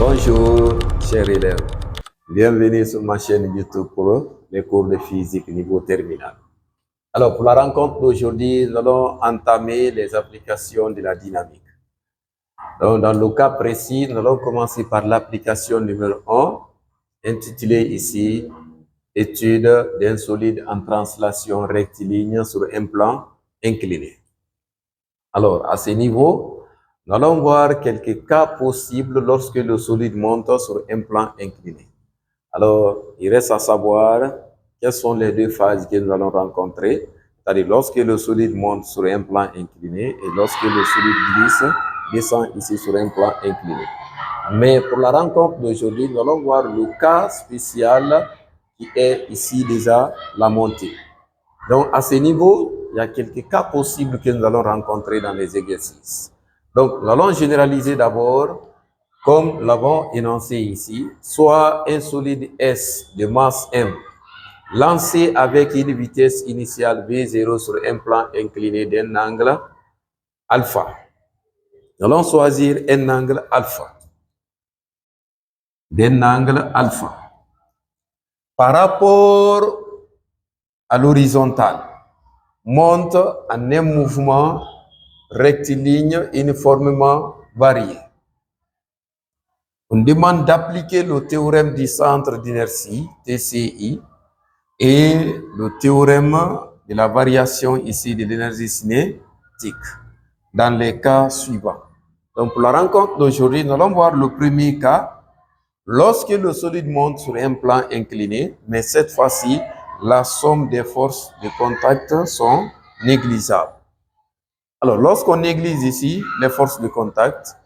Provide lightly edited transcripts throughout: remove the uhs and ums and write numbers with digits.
Bonjour, chers élèves. Bienvenue sur ma chaîne YouTube pour les cours de physique niveau terminal. Alors, pour la rencontre d'aujourd'hui, nous allons entamer les applications de la dynamique. Donc, dans le cas précis, nous allons commencer par l'application numéro 1, intitulée ici « Étude d'un solide en translation rectiligne sur un plan incliné ». Alors, à ce niveau, nous allons voir quelques cas possibles lorsque le solide monte sur un plan incliné. Alors, il reste à savoir quelles sont les deux phases que nous allons rencontrer, c'est-à-dire lorsque le solide monte sur un plan incliné et lorsque le solide descend ici sur un plan incliné. Mais pour la rencontre d'aujourd'hui, nous allons voir le cas spécial qui est ici déjà la montée. Donc, à ce niveau, il y a quelques cas possibles que nous allons rencontrer dans les exercices. Donc, nous allons généraliser d'abord, comme nous l'avons énoncé ici, soit un solide S de masse M, lancé avec une vitesse initiale V0 sur un plan incliné d'un angle alpha. Nous allons choisir un angle alpha. Par rapport à l'horizontale, monte en un mouvement rectiligne uniformément varié. On demande d'appliquer le théorème du centre d'inertie, TCI, et le théorème de la variation ici de l'énergie cinétique dans les cas suivants. Donc, pour la rencontre d'aujourd'hui, nous allons voir le premier cas. Lorsque le solide monte sur un plan incliné, mais cette fois-ci, la somme des forces de contact sont négligeables. Alors, lorsqu'on néglige ici les forces de contact,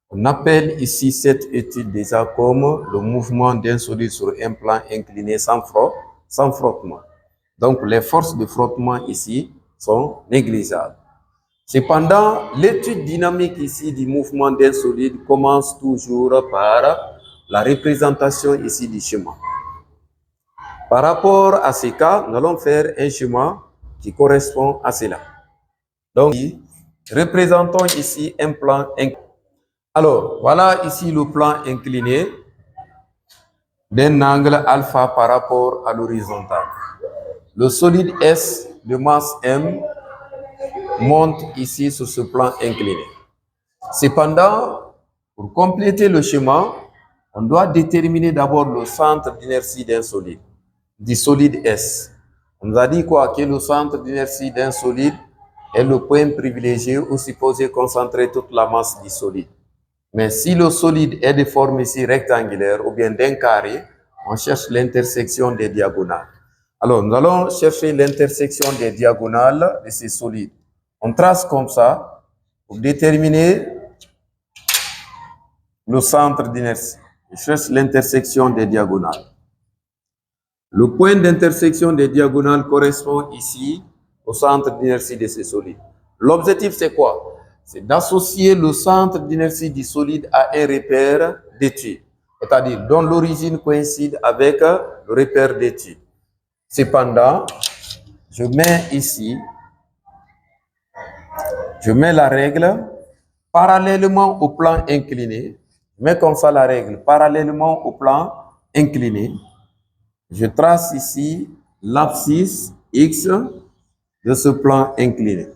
on appelle ici cette étude déjà comme le mouvement d'un solide sur un plan incliné sans frottement. Donc, les forces de frottement ici sont négligeables. Cependant, l'étude dynamique ici du mouvement d'un solide commence toujours par la représentation ici du schéma. Par rapport à ces cas, nous allons faire un schéma qui correspond à cela. Donc, représentons ici un plan incliné. Alors, voilà ici le plan incliné d'un angle alpha par rapport à l'horizontale. Le solide S de masse M monte ici sur ce plan incliné. Cependant, pour compléter le schéma, on doit déterminer d'abord le centre d'inertie d'un solide, du solide S. On nous a dit quoi? Que le centre d'inertie d'un solide est le point privilégié où supposé concentrer toute la masse du solide. Mais si le solide est de forme ici rectangulaire ou bien d'un carré, on cherche l'intersection des diagonales. Alors, nous allons chercher l'intersection des diagonales de ces solides. On trace comme ça pour déterminer le centre d'inertie. Je cherche l'intersection des diagonales. Le point d'intersection des diagonales correspond ici au centre d'inertie de ces solides. L'objectif, c'est quoi? C'est d'associer le centre d'inertie du solide à un repère d'étude, c'est-à-dire dont l'origine coïncide avec le repère d'étude. Cependant, je mets ici, je mets la règle parallèlement au plan incliné. Je mets comme ça la règle parallèlement au plan incliné. Je trace ici l'abscisse X de ce plan incliné.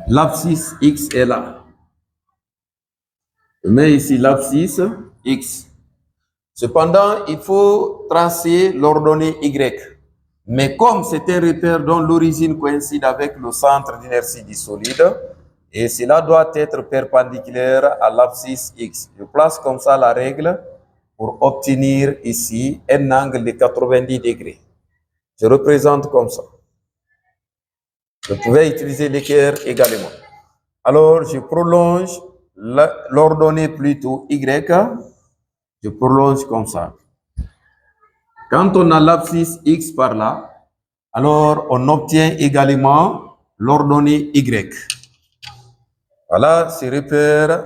L'abscisse X est là. Je mets ici l'abscisse X. Cependant, il faut tracer l'ordonnée Y. Mais comme c'est un repère dont l'origine coïncide avec le centre d'inertie du solide, et cela doit être perpendiculaire à l'abscisse X. Je place comme ça la règle pour obtenir ici un angle de 90 degrés. Je représente comme ça. Je pouvais utiliser l'équerre également. Alors, je prolonge l'ordonnée plutôt Y. Je prolonge comme ça. Quand on a l'abscisse X par là, alors on obtient également l'ordonnée Y. Voilà ce repère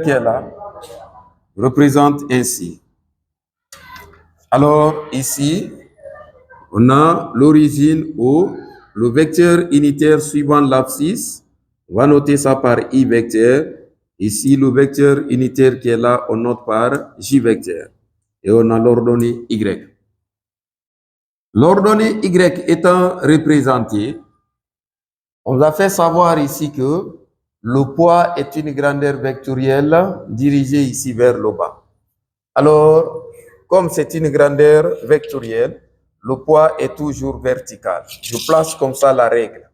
qui est là, représente ainsi. Alors ici, on a l'origine O, le vecteur unitaire suivant l'abscisse, On va noter ça par I vecteur. Ici, le vecteur unitaire qui est là, on note par J vecteur. Et on a l'ordonnée Y. L'ordonnée Y étant représentée, on a fait savoir ici que le poids est une grandeur vectorielle dirigée ici vers le bas. Alors, comme c'est une grandeur vectorielle, le poids est toujours vertical. Je place comme ça la règle,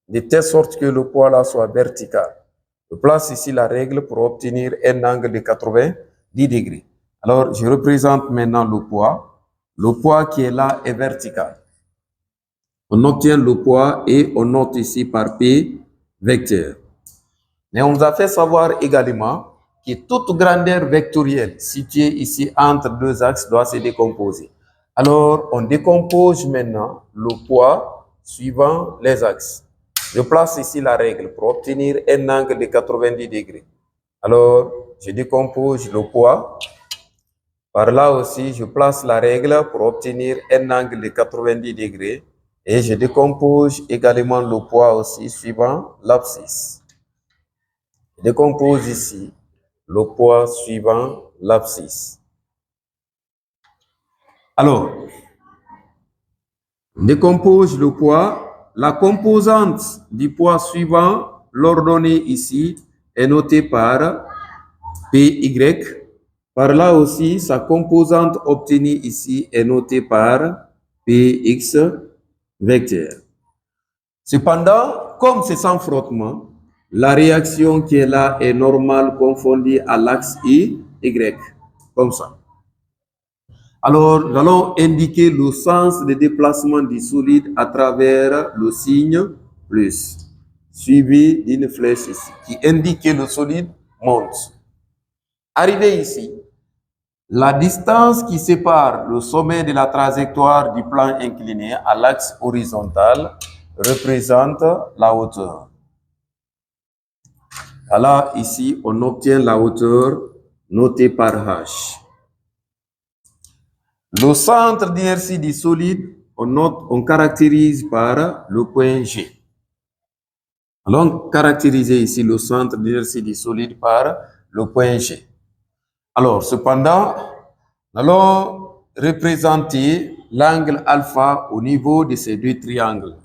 de telle sorte que le poids là soit vertical. Je place ici la règle pour obtenir un angle de 90 degrés. Alors, je représente maintenant le poids. Le poids qui est là est vertical. On obtient le poids et on note ici par P vecteur. Mais on nous a fait savoir également que toute grandeur vectorielle située ici entre deux axes doit se décomposer. Alors, on décompose maintenant le poids suivant les axes. Je place ici la règle pour obtenir un angle de 90 degrés. Alors, je décompose le poids. Par là aussi, je place la règle pour obtenir un angle de 90 degrés. Et je décompose également le poids aussi suivant l'abscisse. Je décompose ici le poids suivant l'abscisse. Alors, on décompose le poids. La composante du poids suivant l'ordonnée ici est notée par PY. Par là aussi, sa composante obtenue ici est notée par PX vecteur. Cependant, comme c'est sans frottement, la réaction qui est là est normale confondue à l'axe Y, comme ça. Alors, nous allons indiquer le sens de déplacement du solide à travers le signe plus, suivi d'une flèche ici, qui indique que le solide monte. Arrivé ici, la distance qui sépare le sommet de la trajectoire du plan incliné à l'axe horizontal représente la hauteur. Alors ici, on obtient la hauteur notée par H. Le centre d'inertie du solide, on caractérise par le point G. Allons caractériser ici le centre d'inertie du solide par le point G. Alors, cependant, nous allons représenter l'angle alpha au niveau de ces deux triangles.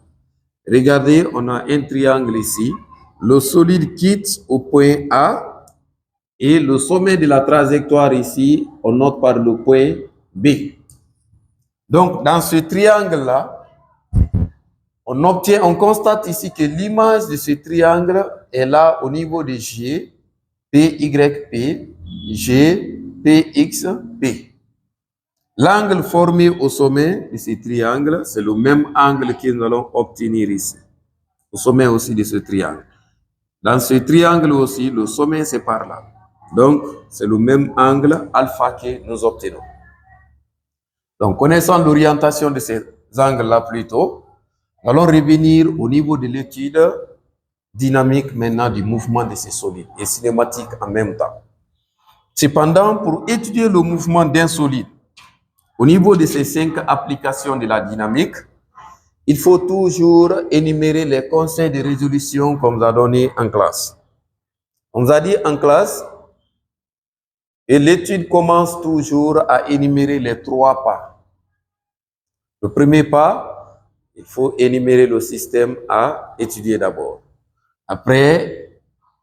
Regardez, on a un triangle ici. Le solide quitte au point A et le sommet de la trajectoire ici, on note par le point B. Donc, dans ce triangle-là, on constate ici que l'image de ce triangle est là au niveau de G, PYP, G, PXP. L'angle formé au sommet de ce triangle, c'est le même angle que nous allons obtenir ici, au sommet aussi de ce triangle. Dans ce triangle aussi, le sommet c'est par là. Donc, c'est le même angle alpha que nous obtenons. Donc, connaissant l'orientation de ces angles-là plus tôt, nous allons revenir au niveau de l'étude dynamique maintenant du mouvement de ces solides et cinématique en même temps. Cependant, pour étudier le mouvement d'un solide, au niveau de ces 5 applications de la dynamique, il faut toujours énumérer les conseils de résolution qu'on nous a donnés en classe. On nous a dit en classe, et l'étude commence toujours à énumérer les 3 pas. Le premier pas, il faut énumérer le système à étudier d'abord. Après,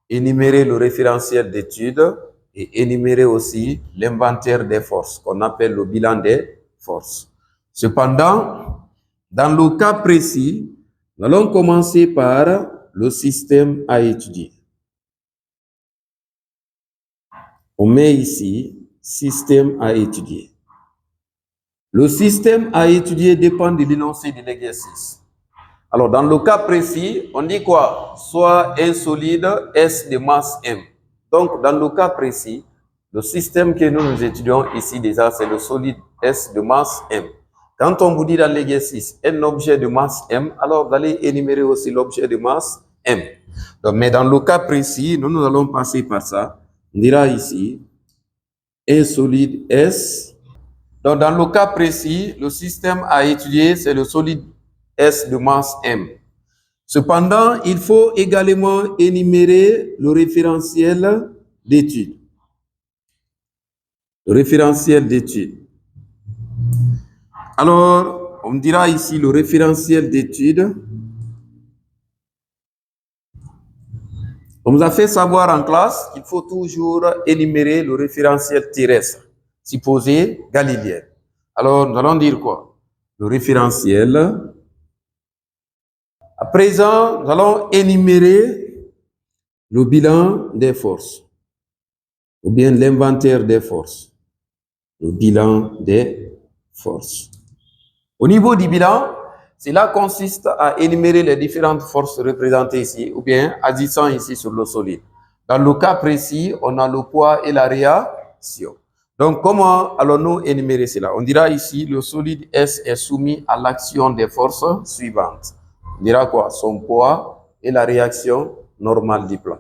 énumérer le référentiel d'étude et énumérer aussi l'inventaire des forces, qu'on appelle le bilan des forces. Cependant, dans le cas précis, nous allons commencer par le système à étudier. On met ici système à étudier. Le système à étudier dépend de l'énoncé de l'exercice. Alors, dans le cas précis, on dit quoi? Soit un solide S de masse M. Donc, dans le cas précis, le système que nous étudions ici déjà, c'est le solide S de masse M. Quand on vous dit dans l'exercice un objet de masse M, alors vous allez énumérer aussi l'objet de masse M. Donc, mais dans le cas précis, nous allons passer par ça. On dira ici un solide S. Donc, dans le cas précis, le système à étudier, c'est le solide S de masse M. Cependant, il faut également énumérer le référentiel d'études. Le référentiel d'études. Alors, on dira ici le référentiel d'études. On nous a fait savoir en classe qu'il faut toujours énumérer le référentiel terrestre, supposé galiléen. Alors, nous allons dire quoi? Le référentiel. À présent, nous allons énumérer le bilan des forces, ou bien l'inventaire des forces. Le bilan des forces. Au niveau du bilan, cela consiste à énumérer les différentes forces représentées ici, ou bien agissant ici sur le solide. Dans le cas précis, on a le poids et la réaction. Donc, comment allons-nous énumérer cela? On dira ici, le solide S est soumis à l'action des forces suivantes. On dira quoi? Son poids et la réaction normale du plan.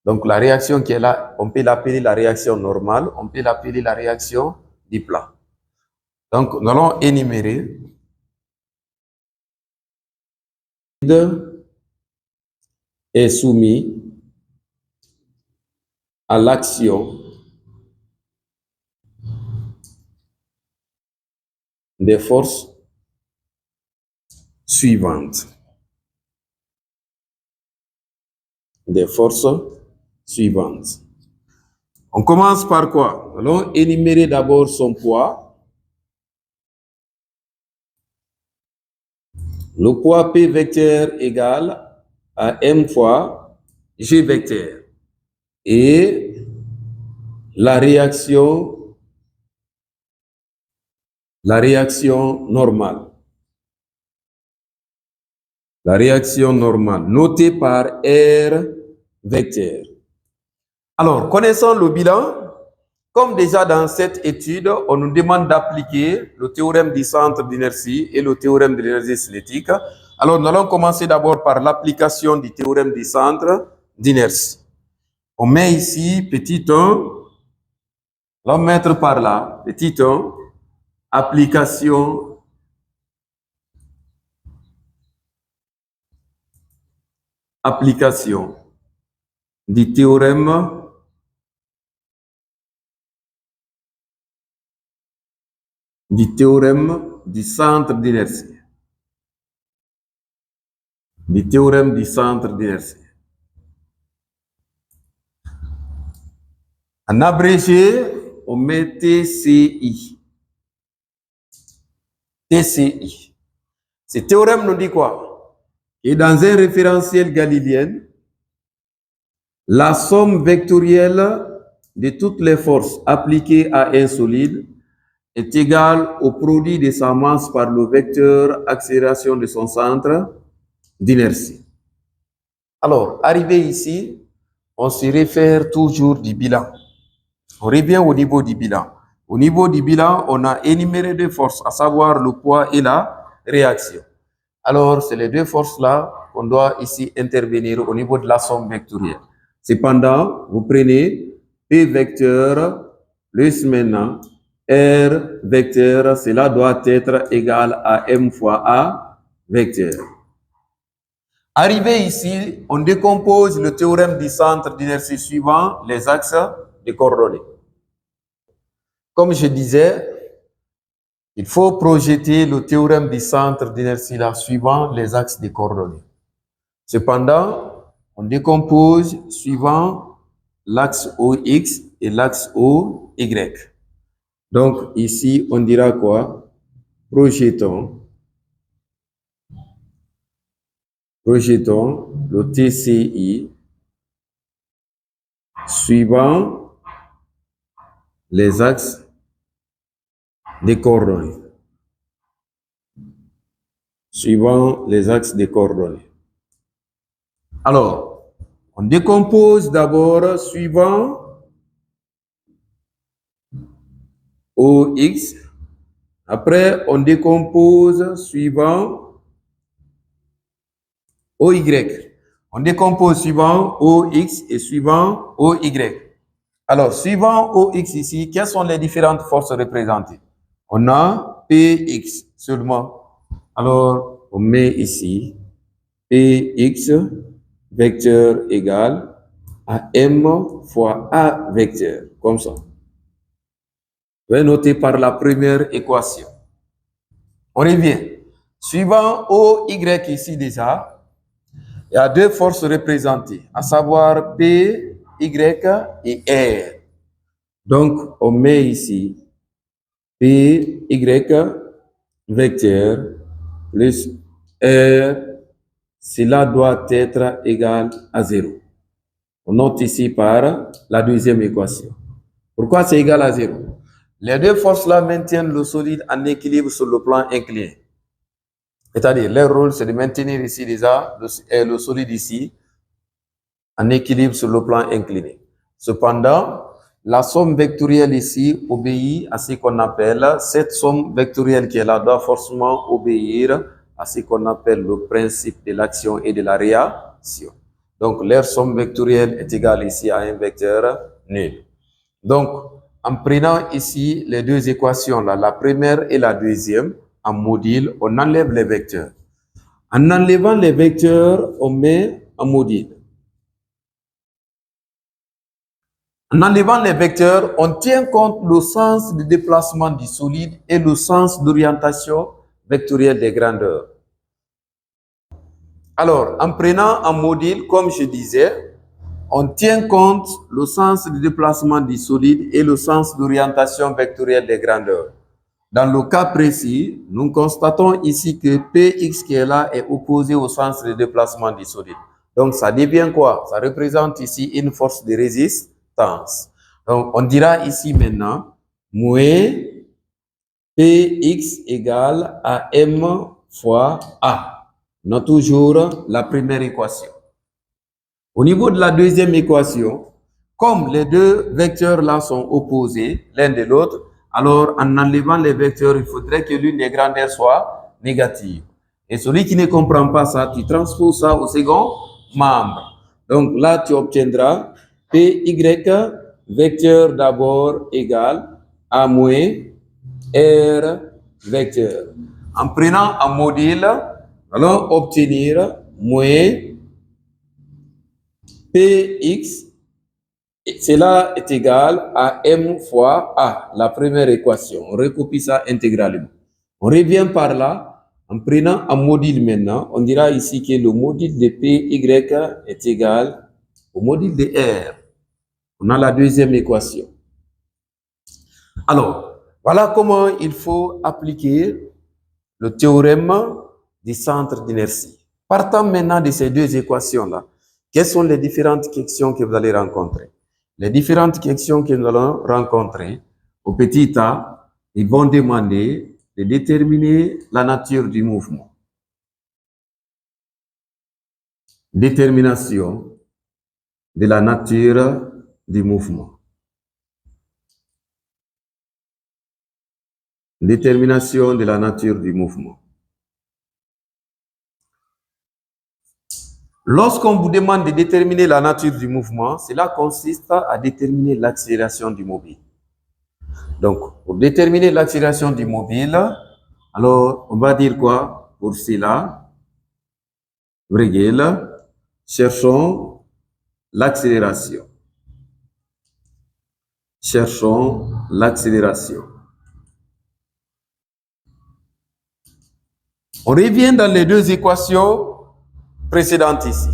Donc, la réaction qui est là, on peut l'appeler la réaction normale, on peut l'appeler la réaction du plan. Donc, nous allons énumérer est soumis à l'action des forces suivantes. Des forces suivantes. On commence par quoi? Allons énumérer d'abord son poids. Le poids P vecteur égale à M fois G vecteur. Et la réaction normale. La réaction normale, notée par R vecteur. Alors, connaissant le bilan, comme déjà dans cette étude, on nous demande d'appliquer le théorème du centre d'inertie et le théorème de l'énergie cinétique. Alors, nous allons commencer d'abord par l'application du théorème du centre d'inertie. On met ici petit 1, on va mettre par là, petit 1, application du théorème du centre d'inertie. Du théorème du centre d'inertie. En abrégé, on met TCI. TCI. Ce théorème nous dit quoi? Et dans un référentiel galiléen, la somme vectorielle de toutes les forces appliquées à un solide est égale au produit de sa masse par le vecteur accélération de son centre d'inertie. Alors, arrivé ici, on se réfère toujours du bilan. On revient au niveau du bilan. Au niveau du bilan, on a énuméré deux forces, à savoir le poids et la réaction. Alors, c'est les deux forces-là qu'on doit ici intervenir au niveau de la somme vectorielle. Cependant, vous prenez P vecteur plus maintenant R vecteur, cela doit être égal à M fois A vecteur. Arrivé ici, on décompose le théorème du centre d'inertie suivant les axes de coordonnées. Comme je disais, il faut projeter le théorème du centre d'inertie là suivant les axes de coordonnées. Cependant, on décompose suivant l'axe OX et l'axe OY. Donc ici, on dira quoi? Projetons le TCI suivant les axes des coordonnées. Suivant les axes des coordonnées. Alors, on décompose d'abord suivant OX. Après, on décompose suivant OY. On décompose suivant OX et suivant OY. Alors, suivant OX ici, quelles sont les différentes forces représentées? On a PX seulement. Alors, on met ici Px vecteur égale à M fois A vecteur, comme ça. Je vais noter par la première équation. On revient. Suivant OY ici déjà, il y a deux forces représentées, à savoir P, Y et R. Donc, on met ici P, Y vecteur plus R, cela doit être égal à 0. On note ici par la deuxième équation. Pourquoi c'est égal à 0? Les deux forces-là maintiennent le solide en équilibre sur le plan incliné. C'est-à-dire, leur rôle, c'est de maintenir ici déjà le solide ici en équilibre sur le plan incliné. Cependant, la somme vectorielle ici obéit à ce qu'on appelle, cette somme vectorielle qui est là doit forcément obéir à ce qu'on appelle le principe de l'action et de la réaction. Donc, leur somme vectorielle est égale ici à un vecteur nul. Donc, en prenant ici les deux équations, là, la première et la deuxième, en module, on enlève les vecteurs. En enlevant les vecteurs, on met en module. En enlevant les vecteurs, on tient compte le sens de déplacement du solide et le sens d'orientation vectorielle des grandeurs. Alors, en prenant un module, comme je disais, on tient compte le sens de déplacement du solide et le sens d'orientation vectorielle des grandeurs. Dans le cas précis, nous constatons ici que Px qui est là est opposé au sens de déplacement du solide. Donc, ça devient quoi? Ça représente ici une force de résistance. Donc, on dira ici maintenant, moins Px égale à M fois A. On a toujours la première équation. Au niveau de la deuxième équation, comme les deux vecteurs là sont opposés l'un de l'autre, alors en enlevant les vecteurs, il faudrait que l'une des grandeurs soit négative. Et celui qui ne comprend pas ça, tu transposes ça au second membre. Donc là, tu obtiendras Py vecteur d'abord égale à moins R vecteur. En prenant un module, allons obtenir moins Px, cela est égal à M fois A, la première équation. On recopie ça intégralement. On revient par là, en prenant un module maintenant, on dira ici que le module de Py est égal au module de R. On a la deuxième équation. Alors, voilà comment il faut appliquer le théorème du centre d'inertie. Partant maintenant de ces deux équations-là, quelles sont les différentes questions que vous allez rencontrer? Les différentes questions que nous allons rencontrer au petit a, ils vont demander de déterminer la nature du mouvement. Détermination de la nature du mouvement. Détermination de la nature du mouvement. Lorsqu'on vous demande de déterminer la nature du mouvement, cela consiste à déterminer l'accélération du mobile. Donc, pour déterminer l'accélération du mobile, alors on va dire quoi? Pour cela, virgule, cherchons l'accélération. Cherchons l'accélération. On revient dans les deux équations précédentes ici.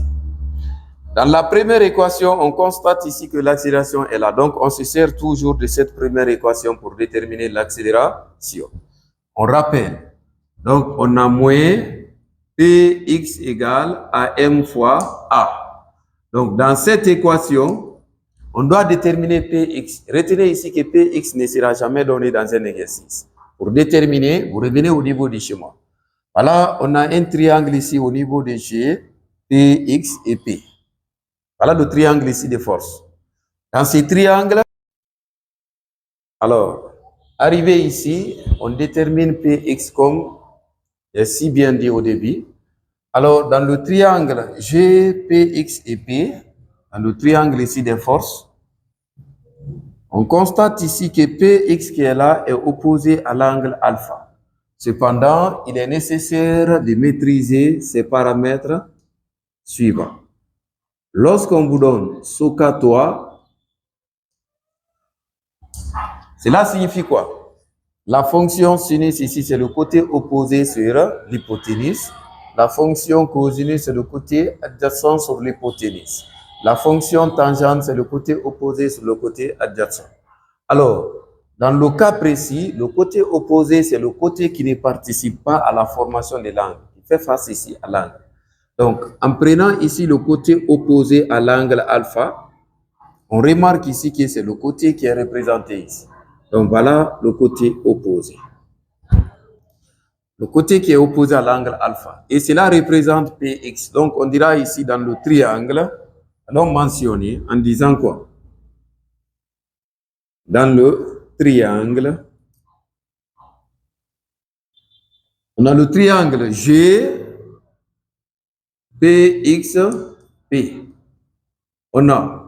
Dans la première équation, on constate ici que l'accélération est là. Donc, on se sert toujours de cette première équation pour déterminer l'accélération. On rappelle. Donc, on a moins Px égale à M fois A. Donc, dans cette équation, on doit déterminer Px. Retenez ici que Px ne sera jamais donné dans un exercice. Pour déterminer, vous revenez au niveau du schéma. Voilà, on a un triangle ici au niveau de G, Px et P. Voilà le triangle ici de force. Dans ce triangle, alors, arrivé ici, on détermine Px comme si bien dit au début. Alors, dans le triangle G, Px et P, dans le triangle ici des forces, on constate ici que Px qui est là est opposé à l'angle alpha. Cependant, il est nécessaire de maîtriser ces paramètres suivant. Lorsqu'on vous donne Soka-toi, cela signifie quoi? La fonction sinus ici, c'est le côté opposé sur l'hypoténuse. La fonction cosinus, c'est le côté adjacent sur l'hypoténuse. La fonction tangente, c'est le côté opposé sur le côté adjacent. Alors, dans le cas précis, le côté opposé, c'est le côté qui ne participe pas à la formation de l'angle, qui fait face ici à l'angle. Donc, en prenant ici le côté opposé à l'angle alpha, on remarque ici que c'est le côté qui est représenté ici. Donc, voilà le côté opposé. Le côté qui est opposé à l'angle alpha. Et cela représente Px. Donc, on dira ici dans le triangle, allons mentionner en disant quoi? Dans le triangle, on a le triangle G, Px, P. On a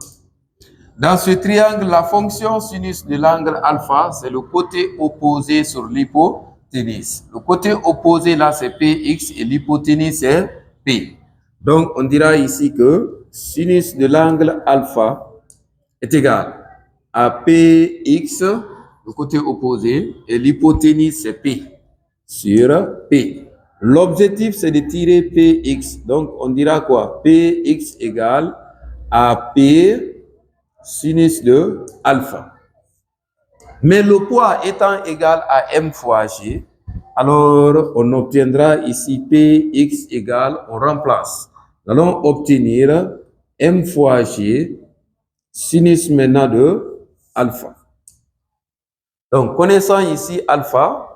dans ce triangle, la fonction sinus de l'angle alpha, c'est le côté opposé sur l'hypoténuse. Le côté opposé là, c'est Px et l'hypoténuse, c'est P. Donc, on dira ici que sinus de l'angle alpha est égal à Px, le côté opposé, et l'hypoténuse, c'est P, sur P. L'objectif, c'est de tirer Px. Donc, on dira quoi? Px égale à P sinus de alpha. Mais le poids étant égal à m fois g, alors on obtiendra ici Px égale, on remplace. Nous allons obtenir m fois g sinus maintenant de alpha. Donc, connaissant ici alpha,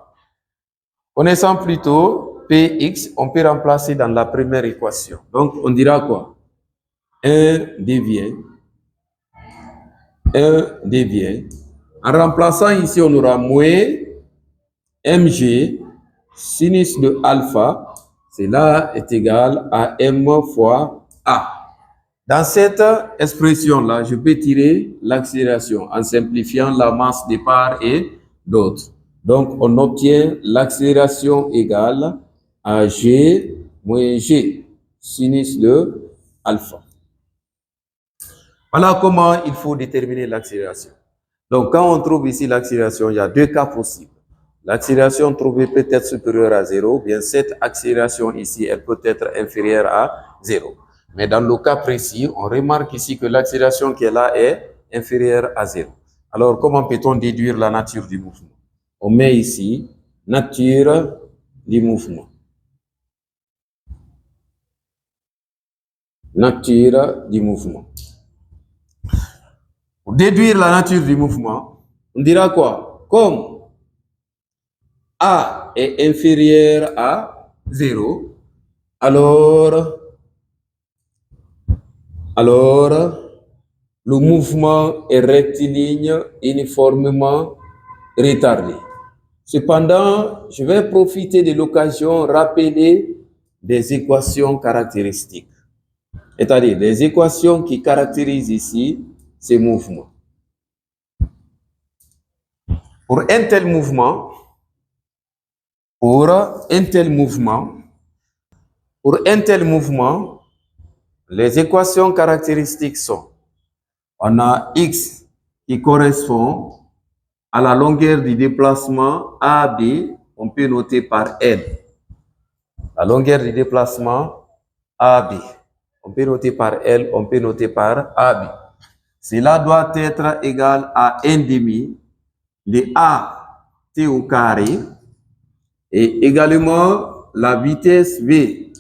connaissant plutôt Px, on peut remplacer dans la première équation. Donc, on dira quoi? 1 devient en remplaçant ici, on aura moins mg sinus de alpha, cela est égal à m fois a. Dans cette expression-là, je peux tirer l'accélération en simplifiant la masse de part et d'autre. Donc, on obtient l'accélération égale à g moins g sinus de alpha. Voilà comment il faut déterminer l'accélération. Donc, quand on trouve ici l'accélération, il y a deux cas possibles. L'accélération trouvée peut être supérieure à 0, bien cette accélération ici, elle peut être inférieure à 0. Mais dans le cas précis, on remarque ici que l'accélération qui est là est inférieure à 0. Alors, comment peut-on déduire la nature du mouvement? On met ici nature du mouvement. Nature du mouvement. Pour déduire la nature du mouvement, on dira quoi? Comme A est inférieur à 0, alors le mouvement est rectiligne uniformément retardé. Cependant, je vais profiter de l'occasion rappeler des équations caractéristiques, c'est-à-dire les équations qui caractérisent ici ces mouvements. Pour un tel mouvement, les équations caractéristiques sont, on a x qui correspond à la longueur du déplacement AB, on peut noter par L. La longueur du déplacement AB, on peut noter par L, on peut noter par AB. Cela doit être égal à 1 demi de A t au carré et également la vitesse V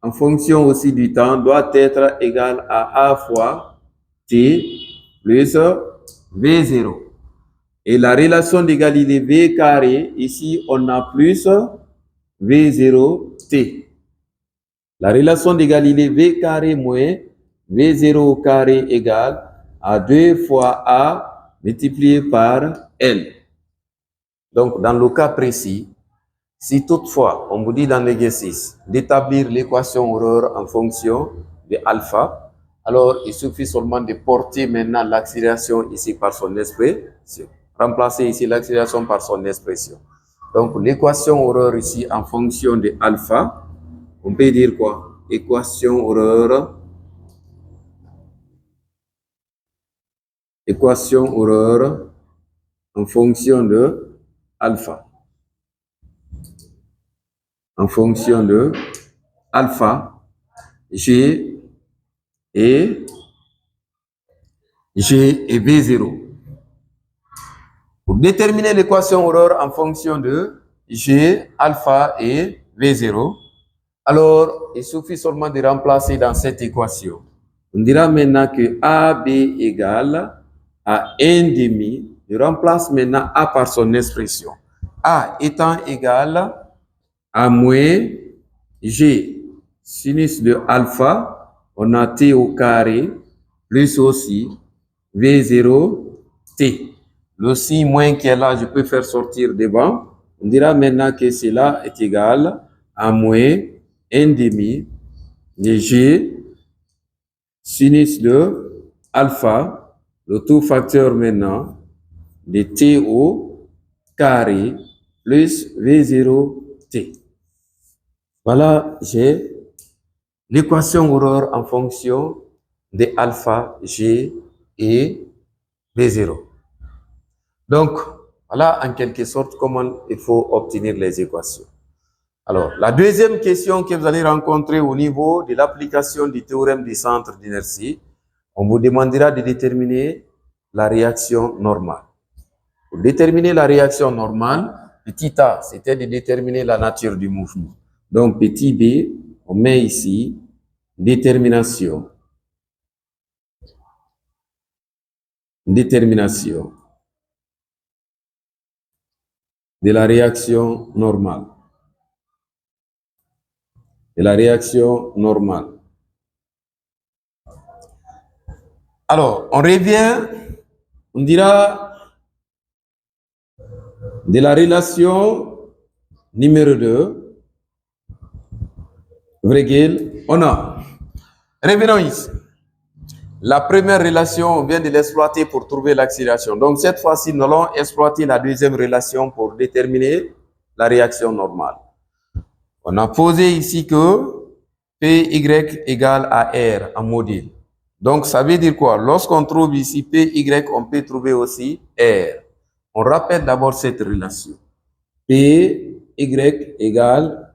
en fonction aussi du temps doit être égale à A fois t plus V0. Et la relation de Galilée V carré, ici on a plus V0t. La relation de Galilée V carré moins V0 au carré égale à 2 fois A multiplié par L. Donc, dans le cas précis, si toutefois, on vous dit dans l'exercice d'établir l'équation horaire en fonction de alpha, alors il suffit seulement de porter maintenant l'accélération ici par son expression. Remplacer ici l'accélération par son expression. Donc, l'équation horaire ici en fonction de alpha, on peut dire quoi? équation horreur en fonction de alpha. En fonction de alpha, G et V0. Pour déterminer l'équation horreur en fonction de G, alpha et V0, alors il suffit seulement de remplacer dans cette équation. On dira maintenant que AB égale à 1 demi. Je remplace maintenant A par son expression. A étant égal à moins G sinus de alpha, on a T au carré, plus aussi V0 T. Le si moins qui est là, je peux faire sortir devant. On dira maintenant que cela est égal à moins 1 demi de G sinus de alpha, le tout facteur maintenant de T au carré plus V0 T. Voilà, j'ai l'équation horreur en fonction de alpha, G et V0. Donc, voilà en quelque sorte comment il faut obtenir les équations. Alors, la deuxième question que vous allez rencontrer au niveau de l'application du théorème du centre d'inertie, on vous demandera de déterminer la réaction normale. Pour déterminer la réaction normale, petit a, c'était de déterminer la nature du mouvement. Donc, petit b, on met ici détermination. Détermination de la réaction normale. De la réaction normale. Alors, on revient, on dira de la relation numéro 2, virgule, on a. Revenons ici. La première relation, on vient de l'exploiter pour trouver l'accélération. Donc, cette fois-ci, nous allons exploiter la deuxième relation pour déterminer la réaction normale. On a posé ici que Py égale à R en module. Donc, ça veut dire quoi? Lorsqu'on trouve ici Py, on peut trouver aussi R. On rappelle d'abord cette relation. Py égale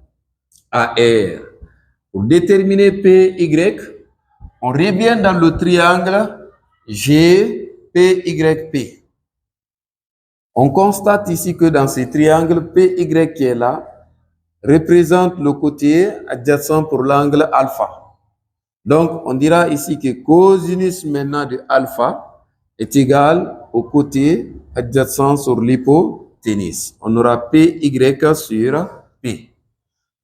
à R. Pour déterminer Py, on revient dans le triangle GPYP. On constate ici que dans ce triangle, PY qui est là, représente le côté adjacent pour l'angle alpha. Donc, on dira ici que cosinus maintenant de alpha est égal au côté adjacent sur l'hypoténuse. On aura PY sur P.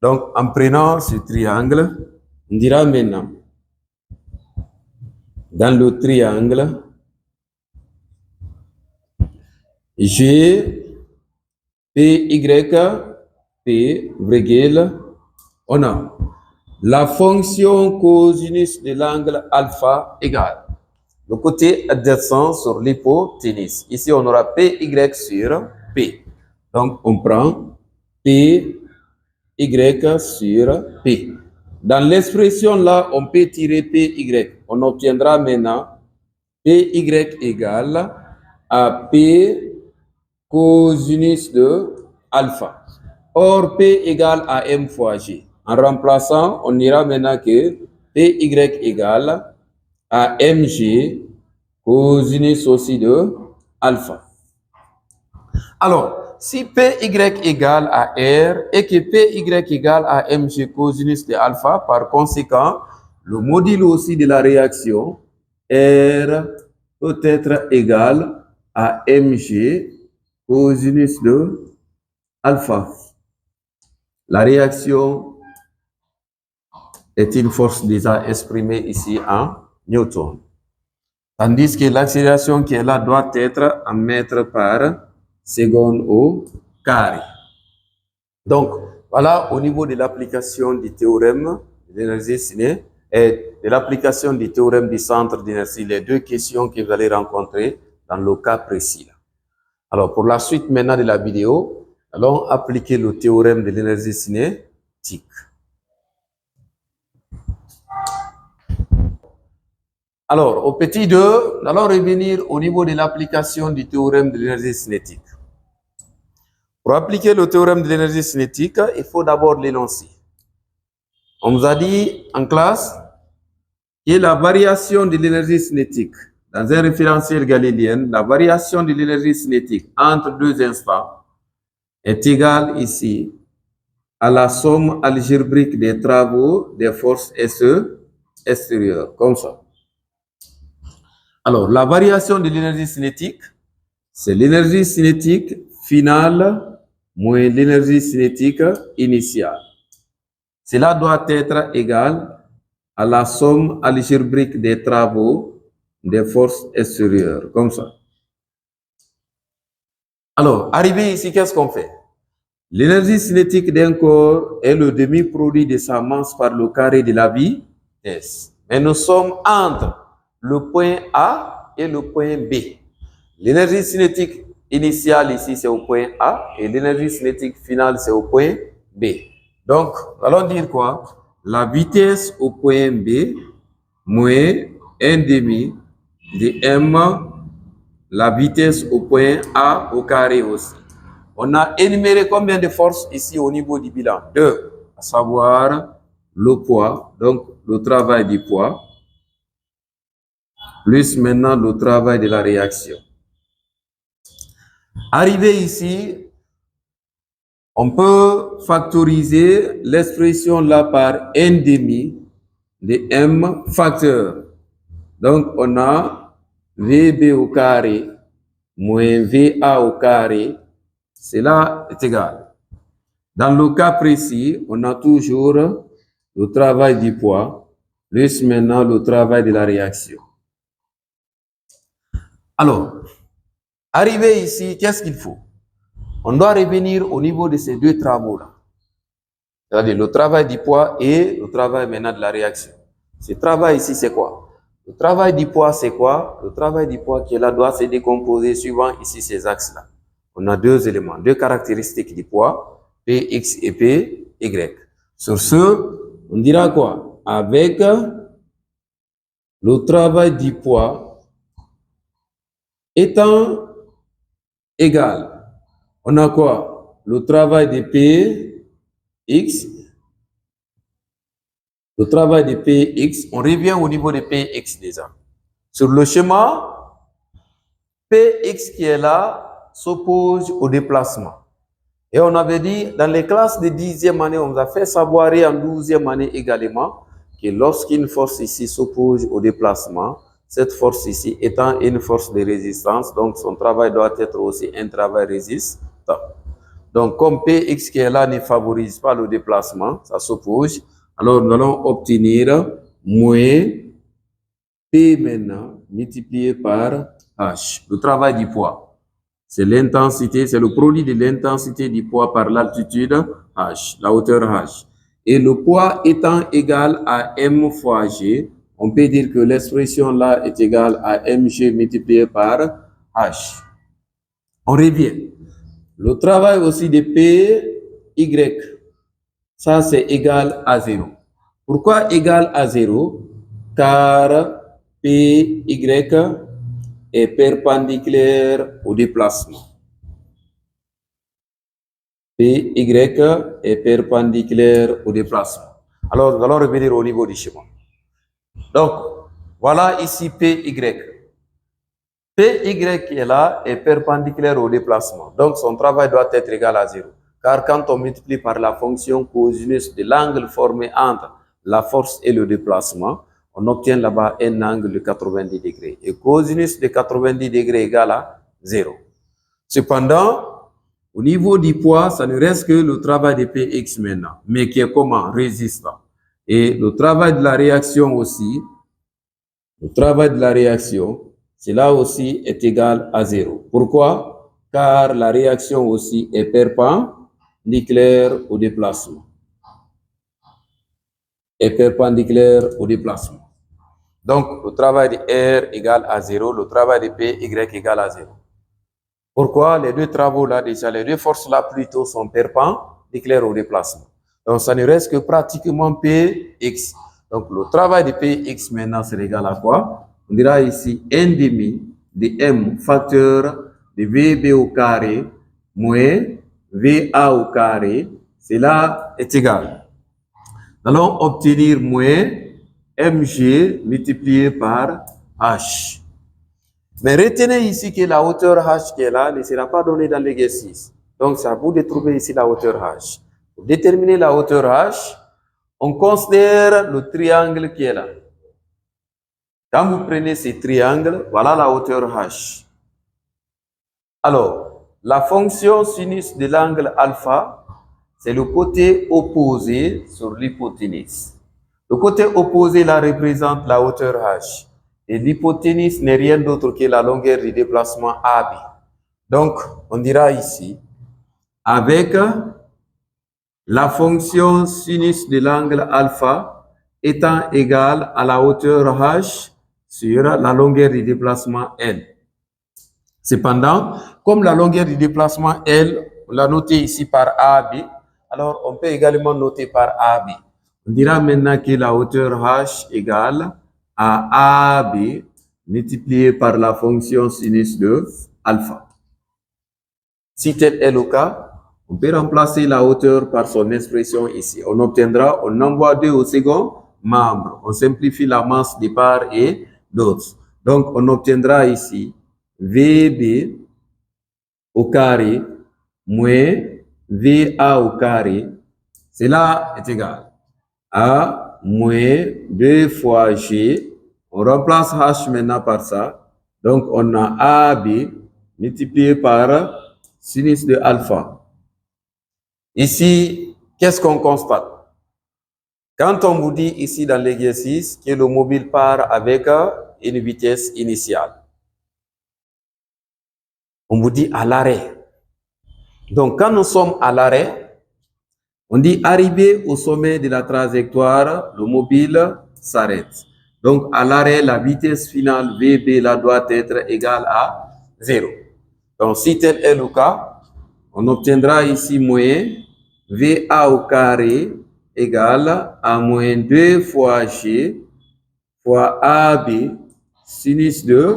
Donc, en prenant ce triangle, on dira maintenant, dans le triangle, G, Py, P, virgule, on a la fonction cosinus de l'angle alpha égale le côté adjacent sur l'hypoténuse. Ici, on aura Py sur P. Donc, on prend Py sur P. Dans l'expression là, on peut tirer Py. On obtiendra maintenant Py égale à P cosinus de alpha. Or, P égale à M fois G. En remplaçant, on ira maintenant que Py égale à Mg cosinus aussi de alpha. Alors, si Py égale à R et que Py égale à Mg cosinus de alpha, par conséquent, le module aussi de la réaction, R peut être égal à Mg cosinus de alpha. La réaction est une force déjà exprimée ici en Newton. Tandis que l'accélération qui est là doit être en mètres par seconde au carré. Donc, voilà au niveau de l'application du théorème de l'énergie cinétique et de l'application du théorème du centre d'inertie, les deux questions que vous allez rencontrer dans le cas précis. Alors, pour la suite maintenant de la vidéo, allons appliquer le théorème de l'énergie cinétique. Alors, au petit 2, nous allons revenir au niveau de l'application du théorème de l'énergie cinétique. Pour appliquer le théorème de l'énergie cinétique, il faut d'abord l'énoncer. On nous a dit en classe que la variation de l'énergie cinétique dans un référentiel galiléen, la variation de l'énergie cinétique entre deux instants est égale ici à la somme algébrique des travaux des forces SE extérieures, comme ça. Alors, la variation de l'énergie cinétique, c'est l'énergie cinétique finale moins l'énergie cinétique initiale. Cela doit être égal à la somme algébrique des travaux des forces extérieures, comme ça. Alors, arrivé ici, qu'est-ce qu'on fait? L'énergie cinétique d'un corps est le demi-produit de sa masse par le carré de la vitesse. Mais nous sommes entre le point A et le point B. L'énergie cinétique initiale ici, c'est au point A et l'énergie cinétique finale, c'est au point B. Donc, allons dire quoi? La vitesse au point B moins 1 demi de M, la vitesse au point A au carré aussi. On a énuméré combien de forces ici au niveau du bilan? 2, à savoir le poids, donc le travail du poids, plus maintenant le travail de la réaction. Arrivé ici, on peut factoriser l'expression là par 1 demi de M facteur. Donc, on a VB au carré moins VA au carré. Cela est égal. Dans le cas précis, on a toujours le travail du poids plus maintenant le travail de la réaction. Alors, arrivé ici, qu'est-ce qu'il faut? On doit revenir au niveau de ces deux travaux-là. C'est-à-dire le travail du poids et le travail maintenant de la réaction. Ce travail ici, c'est quoi? Le travail du poids, c'est quoi? Le travail du poids qui est là doit se décomposer suivant ici ces axes-là. On a deux éléments, deux caractéristiques du poids, Px et Py. Sur ce, on dira quoi? Avec le travail du poids étant égal, on a quoi? Le travail de Px. Le travail de Px, on revient au niveau de Px déjà. Sur le schéma, Px qui est là s'oppose au déplacement. Et on avait dit, dans les classes de 10e année, on nous a fait savoir et en 12e année également, que lorsqu'une force ici s'oppose au déplacement, cette force ici étant une force de résistance, donc son travail doit être aussi un travail résistant. Donc, comme Px qui est là ne favorise pas le déplacement, ça s'oppose, alors nous allons obtenir moins P maintenant multiplié par H, le travail du poids. C'est l'intensité, c'est le produit de l'intensité du poids par l'altitude H, la hauteur H. Et le poids étant égal à M fois G, on peut dire que l'expression là est égale à mg multiplié par H. On revient. Le travail aussi de Py, ça c'est égal à 0. Pourquoi égal à 0? Car Py est perpendiculaire au déplacement. Py est perpendiculaire au déplacement. Alors, nous allons revenir au niveau du schéma. Donc, voilà ici Py. Py qui est là est perpendiculaire au déplacement. Donc, son travail doit être égal à 0. Car quand on multiplie par la fonction cosinus de l'angle formé entre la force et le déplacement, on obtient là-bas un angle de 90 degrés. Et cosinus de 90 degrés égale à 0. Cependant, au niveau du poids, ça ne reste que le travail de Px maintenant, mais qui est comment? Résistant. Et le travail de la réaction aussi, le travail de la réaction, cela aussi est égal à 0. Pourquoi? Car la réaction aussi est perpendiculaire au déplacement. Est perpendiculaire au déplacement. Donc, le travail de R égale à 0, le travail de Py égale à 0. Pourquoi? Les deux travaux là, déjà, les deux forces là plutôt sont perpendiculaires au déplacement. Donc, ça ne reste que pratiquement Px. Donc, le travail de Px maintenant, c'est égal à quoi? On dira ici 1 demi de M facteur de VB au carré moins VA au carré. Cela est égal. Nous allons obtenir moins mg multiplié par h. Mais retenez ici que la hauteur h qui est là ne sera pas donnée dans l'exercice. Donc, c'est à vous de trouver ici la hauteur h. Pour déterminer la hauteur h, on considère le triangle qui est là. Quand vous prenez ce triangle, voilà la hauteur h. Alors, la fonction sinus de l'angle alpha, c'est le côté opposé sur l'hypoténuse. Le côté opposé là représente la hauteur h. Et l'hypoténuse n'est rien d'autre que la longueur du déplacement AB. Donc, on dira ici, avec la fonction sinus de l'angle alpha étant égale à la hauteur h sur la longueur du déplacement L. Cependant, comme la longueur du déplacement L, on l'a noté ici par AB, alors on peut également noter par AB. On dira maintenant que la hauteur h égale à AB multiplié par la fonction sinus de alpha. Si tel est le cas, on peut remplacer la hauteur par son expression ici. On obtiendra, on envoie 2 au second membre. On simplifie la masse de part et d'autre. Donc, on obtiendra ici VB au carré moins VA au carré. Cela est égal à moins 2 fois G. On remplace H maintenant par ça. Donc, on a AB multiplié par sinus de alpha. Ici, qu'est-ce qu'on constate? Quand on vous dit ici dans l'exercice que le mobile part avec une vitesse initiale, on vous dit à l'arrêt. Donc, quand nous sommes à l'arrêt, on dit arrivé au sommet de la trajectoire, le mobile s'arrête. Donc, à l'arrêt, la vitesse finale VB là, doit être égale à 0. Donc, si tel est le cas, on obtiendra ici moins VA au carré égale à moins 2 fois G fois AB sinus de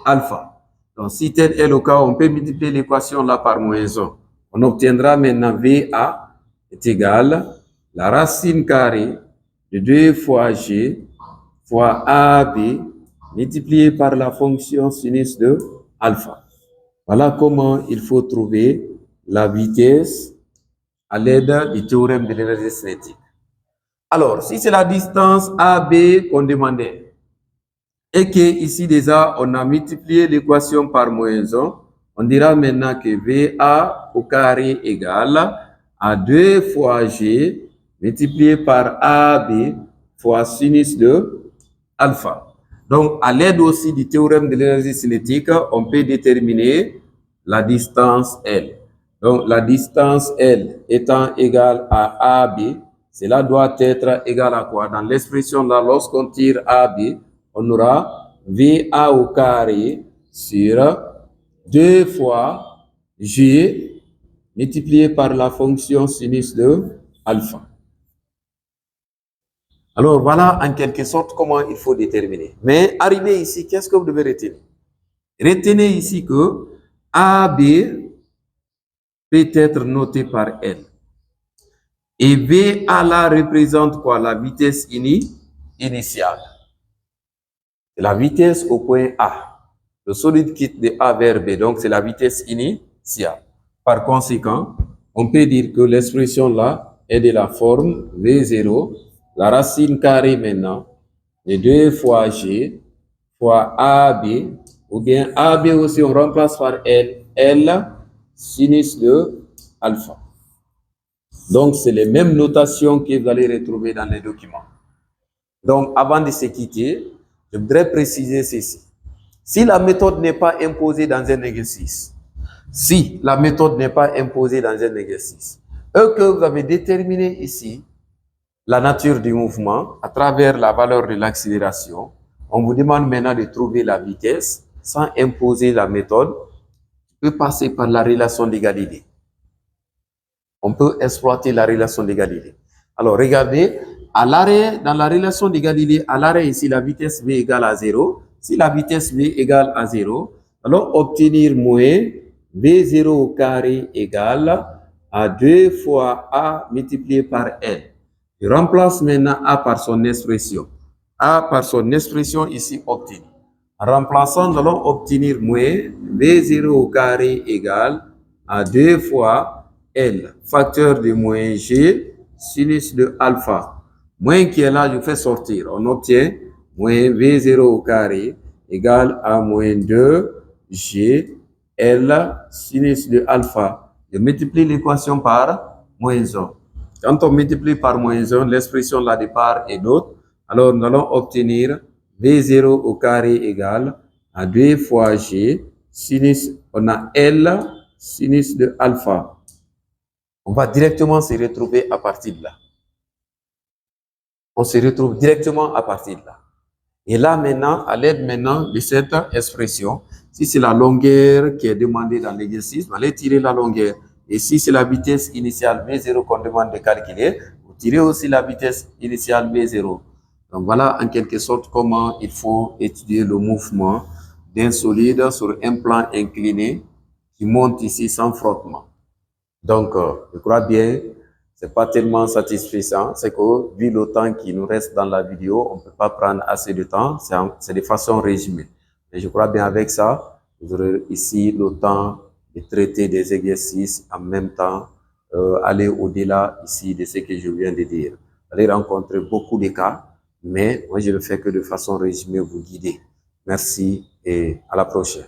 alpha. Donc, si tel est le cas, on peut multiplier l'équation là par moins 1. On obtiendra maintenant VA est égal à la racine carrée de 2 fois G fois AB multiplié par la fonction sinus de alpha. Voilà comment il faut trouver la vitesse à l'aide du théorème de l'énergie cinétique. Alors, si c'est la distance AB qu'on demandait, et que ici déjà on a multiplié l'équation par moins 1, on dira maintenant que VA au carré égale à 2 fois G multiplié par AB fois sinus de alpha. Donc, à l'aide aussi du théorème de l'énergie cinétique, on peut déterminer la distance L. Donc, la distance L étant égale à AB, cela doit être égal à quoi? Dans l'expression là, lorsqu'on tire AB, on aura VA au carré sur 2 fois G multiplié par la fonction sinus de alpha. Alors, voilà en quelque sorte comment il faut déterminer. Mais arrivé ici, qu'est-ce que vous devez retenir? Retenez ici que AB peut être noté par L. Et VA là représente quoi? La vitesse initiale. La vitesse au point A. Le solide quitte de A vers B, donc c'est la vitesse initiale. Par conséquent, on peut dire que l'expression là est de la forme V0, la racine carrée maintenant, de 2 fois G fois AB, ou bien AB aussi on remplace par L, L sinus de alpha. Donc c'est les mêmes notations que vous allez retrouver dans les documents. Donc avant de se quitter, je voudrais préciser ceci. Si la méthode n'est pas imposée dans un exercice, et que vous avez déterminé ici la nature du mouvement à travers la valeur de l'accélération, on vous demande maintenant de trouver la vitesse sans imposer la méthode. On peut passer par la relation d'égalité. On peut exploiter la relation d'égalité. Alors regardez, À l'arrêt, dans la relation de Galilée, à l'arrêt ici, la vitesse v égale à 0. Si la vitesse v égale à 0, allons obtenir moins v0 au carré égale à 2 fois a multiplié par n. Je remplace maintenant a par son expression. A par son expression ici obtenue. En remplaçant, nous allons obtenir moins v0 au carré égale à 2 fois L, facteur de moins G, sinus de alpha. Moins qui est là, je fais sortir. On obtient moins V0 au carré égale à moins 2G L sinus de alpha. Je multiplie l'équation par moins 1. Quand on multiplie par moins 1, l'expression là de part est d'autre. Alors, nous allons obtenir V0 au carré égale à 2 fois G sinus, on a L sinus de alpha. On va directement se retrouver à partir de là. On se retrouve directement à partir de là. Et là maintenant, à l'aide maintenant de cette expression, si c'est la longueur qui est demandée dans l'exercice, vous allez tirer la longueur. Et si c'est la vitesse initiale V0 qu'on demande de calculer, vous tirez aussi la vitesse initiale V0. Donc voilà en quelque sorte comment il faut étudier le mouvement d'un solide sur un plan incliné qui monte ici sans frottement. Donc, je crois bien, c'est pas tellement satisfaisant, c'est que vu le temps qui nous reste dans la vidéo, on peut pas prendre assez de temps, c'est de façon résumée. Mais je crois bien avec ça, vous aurez ici le temps de traiter des exercices en même temps, aller au-delà ici de ce que je viens de dire. Vous allez rencontrer beaucoup de cas, mais moi je ne fais que de façon résumée vous guider. Merci et à la prochaine.